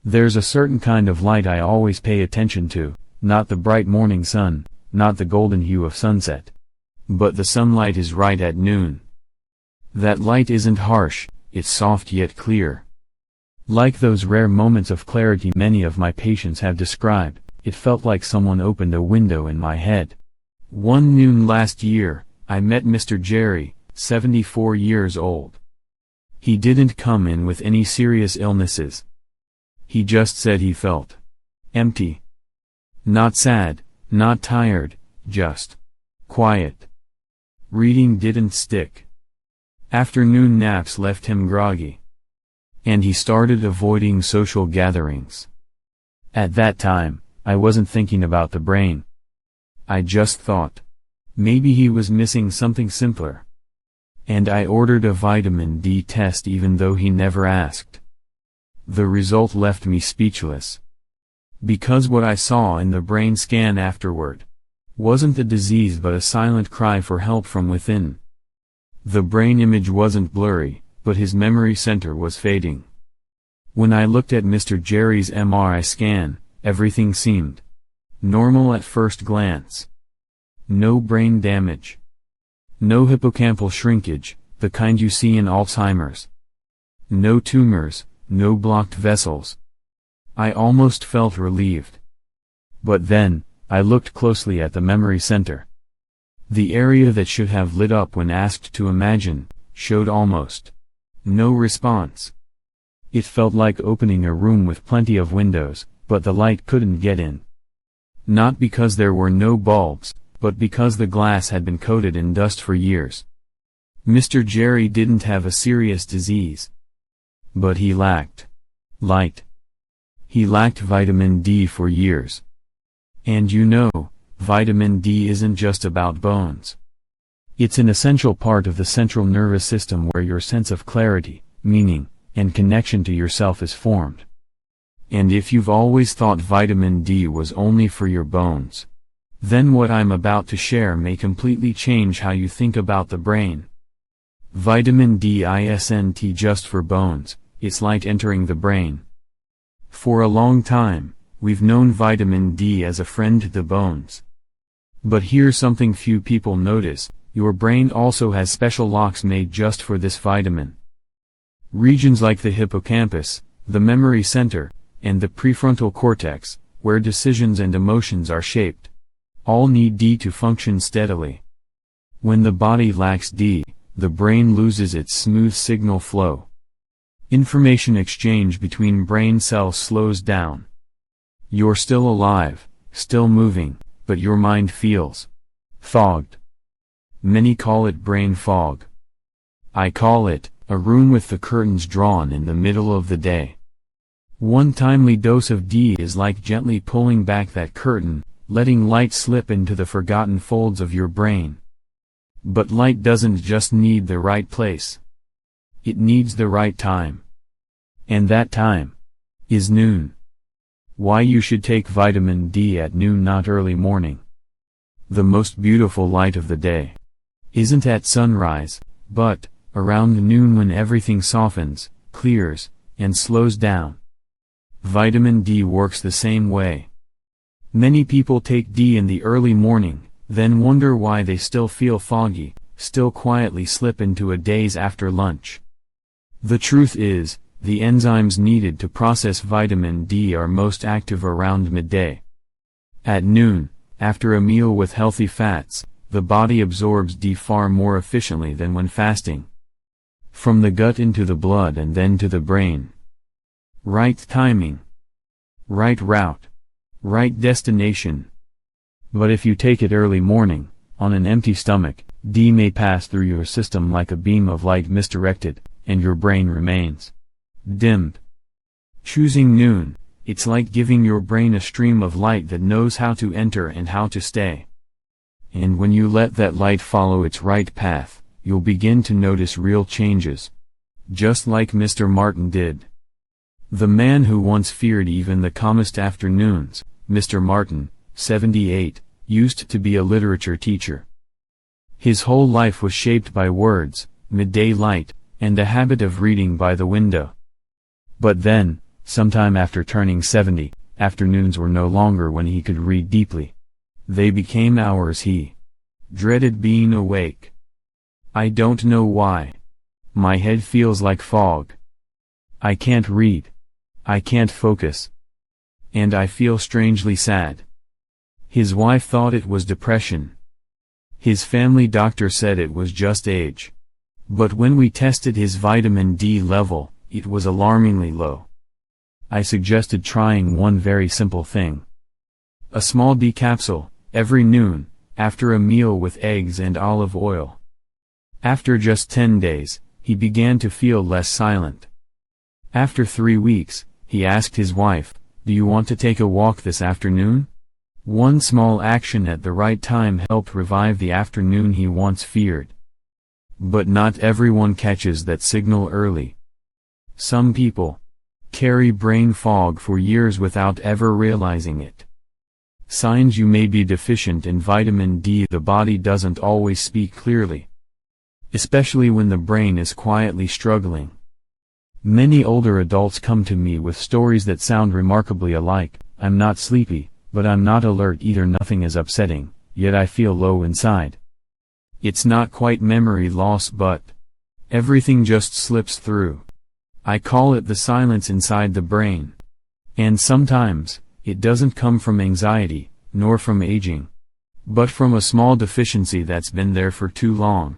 There's a certain kind of light I always pay attention to, not the bright morning sun, not the golden hue of sunset. But the sunlight is right at noon. That light isn't harsh, it's soft yet clear. Like those rare moments of clarity many of my patients have described, it felt like someone opened a window in my head. One noon last year, I met Mr. Jerry, 74 years old. He didn't come in with any serious illnesses. He just said he felt empty. Not sad, not tired, just quiet. Reading didn't stick. Afternoon naps left him groggy. And he started avoiding social gatherings. At that time, I wasn't thinking about the brain. I just thought, maybe he was missing something simpler. And I ordered a vitamin D test even though he never asked. The result left me speechless. Because what I saw in the brain scan afterward wasn't a disease but a silent cry for help from within. The brain image wasn't blurry, but his memory center was fading. When I looked at Mr. Jerry's MRI scan, everything seemed normal at first glance. No brain damage. No hippocampal shrinkage, the kind you see in Alzheimer's. No tumors, no blocked vessels. I almost felt relieved. But then, I looked closely at the memory center. The area that should have lit up when asked to imagine, showed almost no response. It felt like opening a room with plenty of windows, but the light couldn't get in. Not because there were no bulbs, but because the glass had been coated in dust for years. Mr. Jerry didn't have a serious disease. But he lacked light. He lacked vitamin D for years. And you know, vitamin D isn't just about bones. It's an essential part of the central nervous system where your sense of clarity, meaning, and connection to yourself is formed. And if you've always thought vitamin D was only for your bones, then what I'm about to share may completely change how you think about the brain. Vitamin D isn't just for bones, it's light entering the brain. For a long time, we've known vitamin D as a friend to the bones. But here's something few people notice, your brain also has special locks made just for this vitamin. Regions like the hippocampus, the memory center, and the prefrontal cortex, where decisions and emotions are shaped, all need D to function steadily. When the body lacks D, the brain loses its smooth signal flow. Information exchange between brain cells slows down. You're still alive, still moving, but your mind feels fogged. Many call it brain fog. I call it a room with the curtains drawn in the middle of the day. One timely dose of D is like gently pulling back that curtain, letting light slip into the forgotten folds of your brain. But light doesn't just need the right place. It needs the right time. And that time is noon. Why you should take vitamin D at noon, not early morning. The most beautiful light of the day isn't at sunrise, but around noon when everything softens, clears, and slows down. Vitamin D works the same way. Many people take D in the early morning, then wonder why they still feel foggy, still quietly slip into a daze after lunch. The truth is, the enzymes needed to process vitamin D are most active around midday. At noon, after a meal with healthy fats, the body absorbs D far more efficiently than when fasting. From the gut into the blood and then to the brain. Right timing. Right route. Right destination. But if you take it early morning, on an empty stomach, D may pass through your system like a beam of light misdirected, and your brain remains dimmed. Choosing noon, it's like giving your brain a stream of light that knows how to enter and how to stay. And when you let that light follow its right path, you'll begin to notice real changes. Just like Mr. Martin did. The man who once feared even the calmest afternoons, Mr. Martin, 78, used to be a literature teacher. His whole life was shaped by words, midday light, and the habit of reading by the window. But then, Sometime after turning 70, afternoons were no longer when he could read deeply. They became hours he dreaded being awake. I don't know why. My head feels like fog. I can't read. I can't focus. And I feel strangely sad. His wife thought it was depression. His family doctor said it was just age. But when we tested his vitamin D level, it was alarmingly low. I suggested trying one very simple thing. A small D capsule, every noon, after a meal with eggs and olive oil. After just 10 days, he began to feel less silent. After 3 weeks, he asked his wife, "Do you want to take a walk this afternoon?" One small action at the right time helped revive the afternoon he once feared. But not everyone catches that signal early. Some people carry brain fog for years without ever realizing it. Signs you may be deficient in vitamin D. The body doesn't always speak clearly, especially when the brain is quietly struggling. Many older adults come to me with stories that sound remarkably alike. I'm not sleepy, but I'm not alert either. Nothing is upsetting, yet I feel low inside. It's not quite memory loss, but everything just slips through. I call it the silence inside the brain. And sometimes, it doesn't come from anxiety, nor from aging, but from a small deficiency that's been there for too long.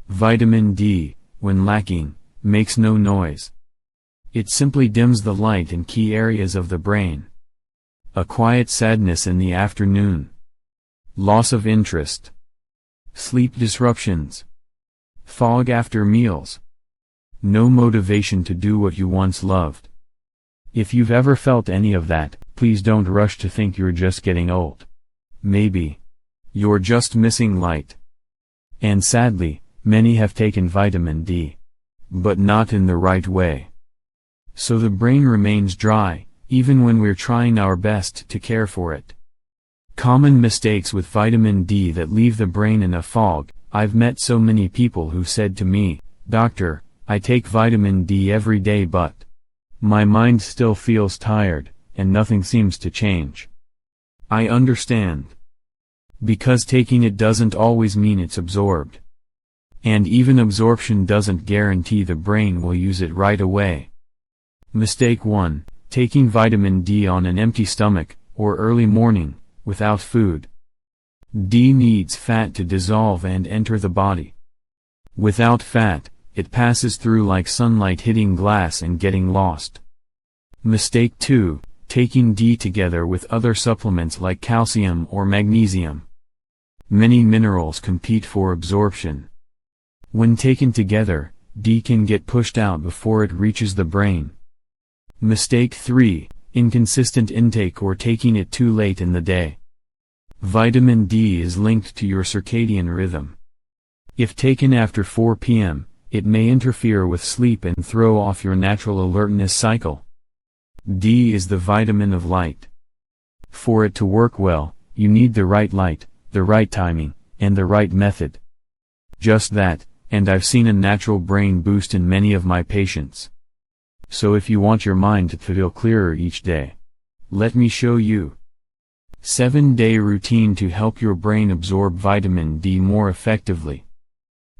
Vitamin D, when lacking, makes no noise. It simply dims the light in key areas of the brain. A quiet sadness in the afternoon. Loss of interest. Sleep disruptions. Fog after meals. No motivation to do what you once loved. If you've ever felt any of that, please don't rush to think you're just getting old. Maybe you're just missing light. And sadly, many have taken vitamin D, but not in the right way. So the brain remains dry, even when we're trying our best to care for it. Common mistakes with vitamin D that leave the brain in a fog. I've met so many people who said to me, "Doctor, I take vitamin D every day but my mind still feels tired, and nothing seems to change." I understand. Because taking it doesn't always mean it's absorbed. And even absorption doesn't guarantee the brain will use it right away. Mistake 1, taking vitamin D on an empty stomach, or early morning, without food. D needs fat to dissolve and enter the body. Without fat, it passes through like sunlight hitting glass and getting lost. Mistake 2, taking D together with other supplements like calcium or magnesium. Many minerals compete for absorption. When taken together, D can get pushed out before it reaches the brain. Mistake 3, inconsistent intake or taking it too late in the day. Vitamin D is linked to your circadian rhythm. If taken after 4 p.m., it may interfere with sleep and throw off your natural alertness cycle. D is the vitamin of light. For it to work well, you need the right light, the right timing, and the right method. Just that, and I've seen a natural brain boost in many of my patients. So if you want your mind to feel clearer each day, let me show you 7-day routine to help your brain absorb vitamin D more effectively.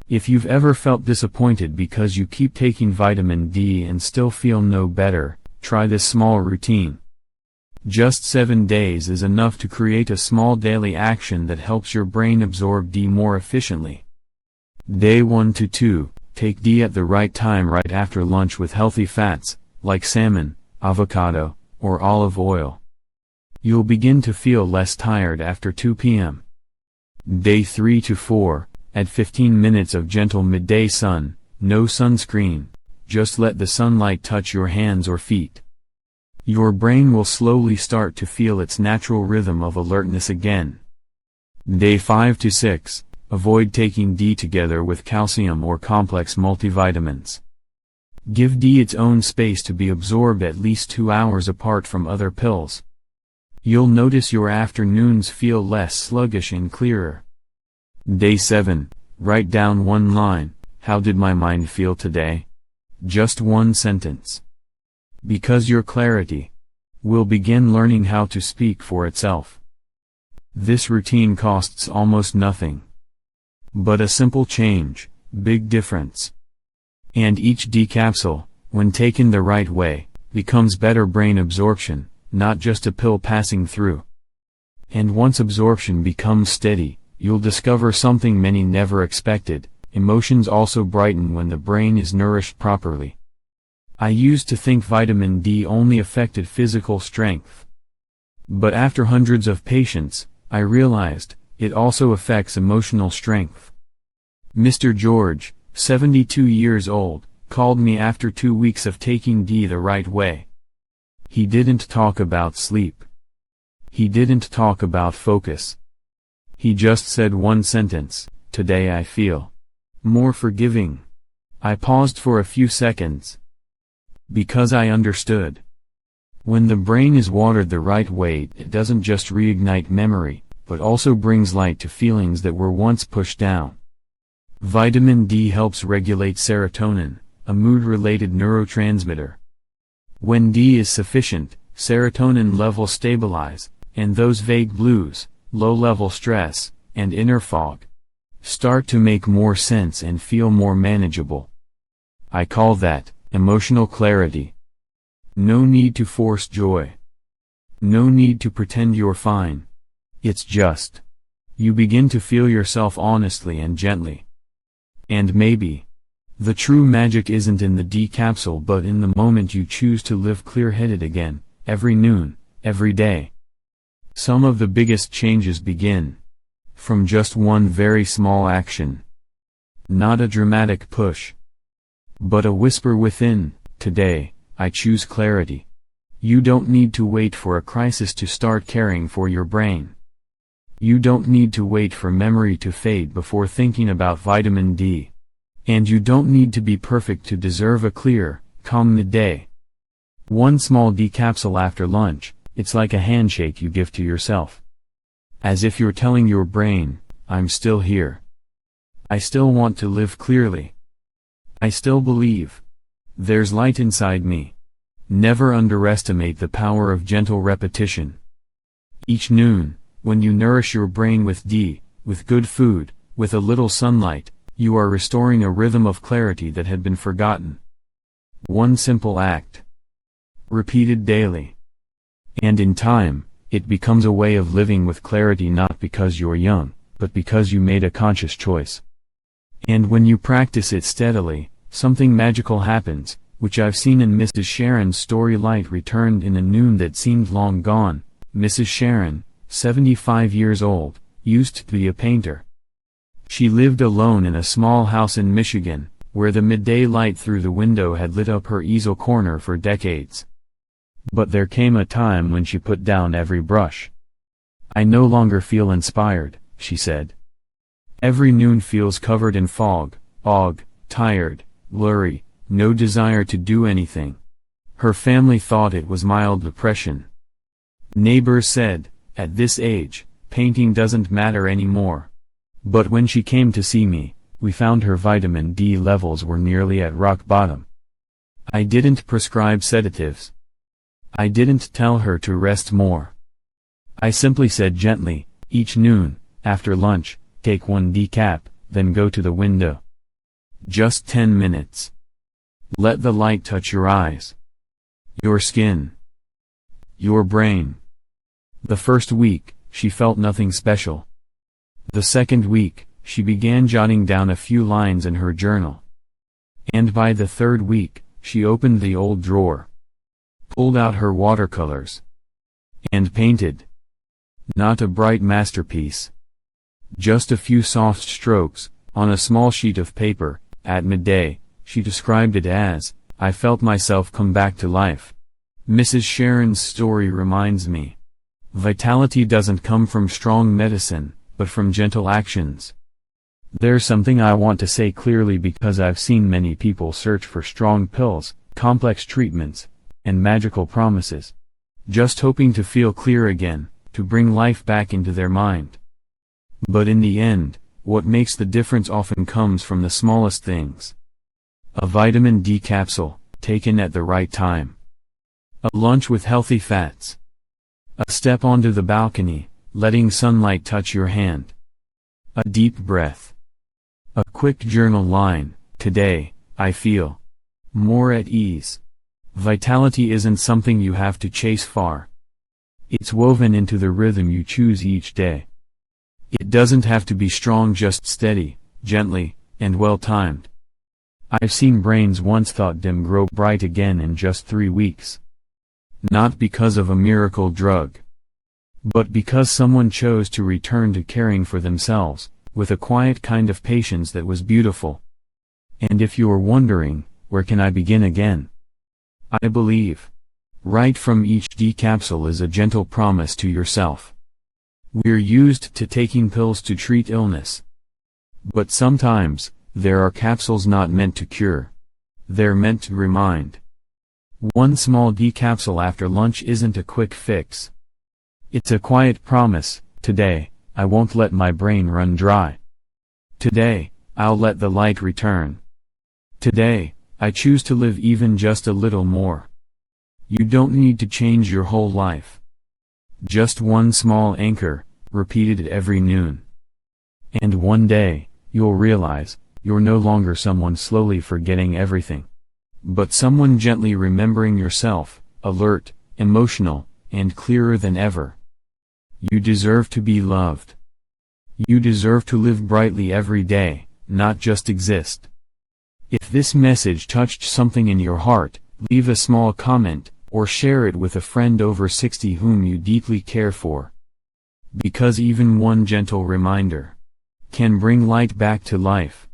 If you've ever felt disappointed because you keep taking vitamin D and still feel no better, try this small routine. Just 7 days is enough to create a small daily action that helps your brain absorb D more efficiently. Day 1 to 2, take D at the right time right after lunch with healthy fats, like salmon, avocado, or olive oil. You'll begin to feel less tired after 2 p.m. Day 3 to 4, add 15 minutes of gentle midday sun, no sunscreen, just let the sunlight touch your hands or feet. Your brain will slowly start to feel its natural rhythm of alertness again. Day 5 to 6, avoid taking D together with calcium or complex multivitamins. Give D its own space to be absorbed at least 2 hours apart from other pills. You'll notice your afternoons feel less sluggish and clearer. Day 7, write down one line, how did my mind feel today? Just one sentence. Because your clarity will begin learning how to speak for itself. This routine costs almost nothing. But a simple change, big difference. And each D capsule, when taken the right way, becomes better brain absorption, not just a pill passing through. And once absorption becomes steady, you'll discover something many never expected: emotions also brighten when the brain is nourished properly. I used to think vitamin D only affected physical strength. But after hundreds of patients, I realized, it also affects emotional strength. Mr. George, 72 years old, called me after 2 weeks of taking D the right way. He didn't talk about sleep. He didn't talk about focus. He just said one sentence: "Today I feel more forgiving." I paused for a few seconds. Because I understood. When the brain is watered the right way, it doesn't just reignite memory, but also brings light to feelings that were once pushed down. Vitamin D helps regulate serotonin, a mood-related neurotransmitter. When D is sufficient, serotonin levels stabilize, and those vague blues, low-level stress, and inner fog start to make more sense and feel more manageable. I call that emotional clarity. No need to force joy. No need to pretend you're fine. It's just, you begin to feel yourself honestly and gently. And maybe, the true magic isn't in the D capsule but in the moment you choose to live clear-headed again, every noon, every day. Some of the biggest changes begin from just one very small action. Not a dramatic push, but a whisper within: "Today, I choose clarity." You don't need to wait for a crisis to start caring for your brain. You don't need to wait for memory to fade before thinking about vitamin D. And you don't need to be perfect to deserve a clear, calm midday. One small D capsule after lunch, it's like a handshake you give to yourself. As if you're telling your brain, "I'm still here. I still want to live clearly. I still believe. There's light inside me." Never underestimate the power of gentle repetition. Each noon, when you nourish your brain with D, with good food, with a little sunlight, you are restoring a rhythm of clarity that had been forgotten. One simple act, repeated daily. And in time, it becomes a way of living with clarity, not because you're young, but because you made a conscious choice. And when you practice it steadily, something magical happens, which I've seen in Mrs. Sharon's story. Light returned in a noon that seemed long gone. Mrs. Sharon, 75 years old, used to be a painter. She lived alone in a small house in Michigan, where the midday light through the window had lit up her easel corner for decades. But there came a time when she put down every brush. "I no longer feel inspired," she said. "Every noon feels covered in fog, tired, blurry, no desire to do anything." Her family thought it was mild depression. Neighbors said, "At this age, painting doesn't matter anymore." But when she came to see me, we found her vitamin D levels were nearly at rock bottom. I didn't prescribe sedatives. I didn't tell her to rest more. I simply said gently, "Each noon, after lunch, take one D cap, then go to the window. Just 10 minutes. Let the light touch your eyes, your skin, your brain." The first week, she felt nothing special. The second week, she began jotting down a few lines in her journal. And by the third week, she opened the old drawer, pulled out her watercolors, and painted. Not a bright masterpiece. Just a few soft strokes, on a small sheet of paper. At midday, she described it as, "I felt myself come back to life." Mrs. Sharon's story reminds me, vitality doesn't come from strong medicine, but from gentle actions. There's something I want to say clearly because I've seen many people search for strong pills, complex treatments, and magical promises. Just hoping to feel clear again, to bring life back into their mind. But in the end, what makes the difference often comes from the smallest things. A vitamin D capsule, taken at the right time. A lunch with healthy fats. A step onto the balcony, letting sunlight touch your hand. A deep breath. A quick journal line, today, I feel more at ease. Vitality isn't something you have to chase far. It's woven into the rhythm you choose each day. It doesn't have to be strong, just steady, gently, and well-timed. I've seen brains once thought dim grow bright again in just 3 weeks. Not because of a miracle drug, but because someone chose to return to caring for themselves, with a quiet kind of patience that was beautiful. And if you're wondering, where can I begin again? I believe, right from each D capsule is a gentle promise to yourself. We're used to taking pills to treat illness. But sometimes, there are capsules not meant to cure. They're meant to remind. One small D capsule after lunch isn't a quick fix. It's a quiet promise: today, I won't let my brain run dry. Today, I'll let the light return. Today, I choose to live even just a little more. You don't need to change your whole life. Just one small anchor, repeated at every noon. And one day, you'll realize, you're no longer someone slowly forgetting everything, but someone gently remembering yourself, alert, emotional, and clearer than ever. You deserve to be loved. You deserve to live brightly every day, not just exist. If this message touched something in your heart, leave a small comment, or share it with a friend over 60 whom you deeply care for. Because even one gentle reminder can bring light back to life.